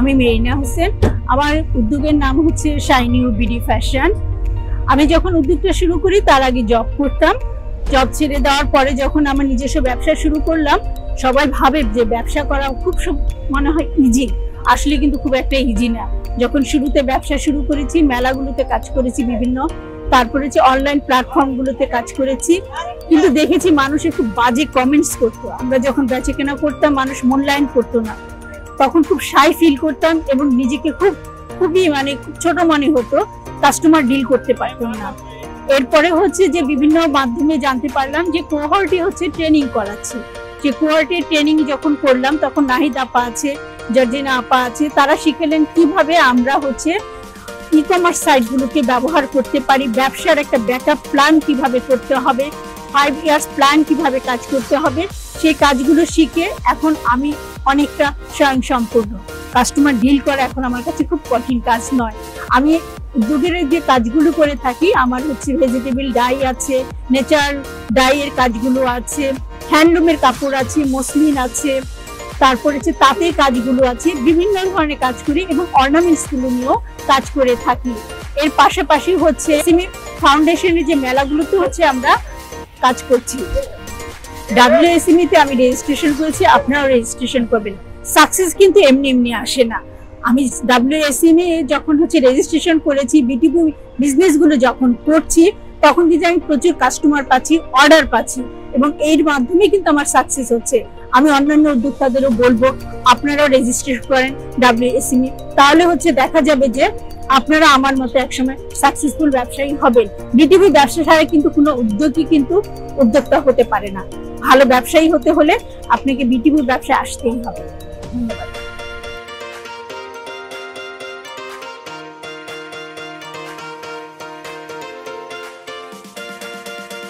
আমি মেরিনা হোসেন। আমার উদ্যোগের নাম হচ্ছে শাইনিউ বিডি ফ্যাশন। আমি যখন উদ্যোগটা শুরু করি তার আগে জব করতাম। জব ছেড়ে দেওয়ার পরে যখন আমার নিজস্ব ব্যবসা শুরু করলাম, সবাই ভাবে যে ব্যবসা করা খুব মনে হয় ইজি, আসলে কিন্তু খুব একটা ইজি না। যখন শুরুতে ব্যবসা শুরু করেছি, মেলাগুলোতে কাজ করেছি বিভিন্ন, তারপরে অনলাইন প্ল্যাটফর্মগুলোতে কাজ করেছি, কিন্তু দেখেছি মানুষে খুব বাজে কমেন্টস করতো। আমরা যখন বেচা কেনা করতাম মানুষ মূল্যায়ন করতো না, তখন খুব শাই ফিল করতাম এবং নিজেকে খুবই খুব ছোট মনে হতো, কাস্টমার ডিল করতে পারতাম না। এরপরে যে বিভিন্ন মাধ্যমে জানতে পারলাম যে কোহর্টে ট্রেনিং করাচ্ছে। যে কোহর্টে ট্রেনিং যখন করলাম তখন নাহিদ আপা আছে, জর্জিনা আপা আছে, তারা শিখালেন কিভাবে আমরা ই কমার্স সাইটগুলোকে ব্যবহার করতে পারি, ব্যবসার একটা ব্যাকআপ প্ল্যান কিভাবে করতে হবে, 5 ইয়ার্স প্ল্যান কিভাবে কাজ করতে হবে। সেই কাজগুলো শিখে এখন আমি অনেকটা স্বয়ংসম্পূর্ণ। কাস্টমার ডিল করা এখন আমার কাছে খুব কঠিন কাজ নয়। আমি উদ্যোগের যে কাজগুলো করে থাকি, আমার ভেজিটেবল ডাই আছে, নেচার ডাইয়ের কাজগুলো আছে, হ্যান্ডলুমের কাপড় আছে, মসলিন আছে, তারপরে তাঁতের কাজগুলো আছে, বিভিন্ন ধরনের কাজ করি এবং অর্নামেন্টস গুলো নিয়েও কাজ করে থাকি। এর পাশাপাশি এসএমই ফাউন্ডেশনের যে মেলাগুলোতে আমরা কাজ করছি। WSME তে আমি রেজিস্ট্রেশন করেছি, আপনারাও রেজিস্ট্রেশন করবেন। সাকসেস কিন্তু এমনি আসে না। আমি WSME যখন রেজিস্ট্রেশন করেছি, বিটিপি বিজনেস গুলো যখন করছি, তখন কিন্তু আমি প্রচুর কাস্টমার পাচ্ছি, অর্ডার পাচ্ছি এবং এর মাধ্যমে কিন্তু আমার সাকসেস হচ্ছে। আমি অন্যান্য উদ্যোক্তাদেরও বলবো আপনারাও রেজিস্ট্রেশন করেন WSME, তাহলে দেখা যাবে যে আপনারা আমার মতো একসময় সাকসেসফুল ব্যবসায়ী হবেন। বিটিপি ব্যবসা ছাড়া কিন্তু কোনো উদ্যোগী কিন্তু উদ্যোক্তা হতে পারে না। ভালো ব্যবসায়ী হতে হলে আপনাকে বিটিপি ব্যবসায় আসতেই হবে। ধন্যবাদ।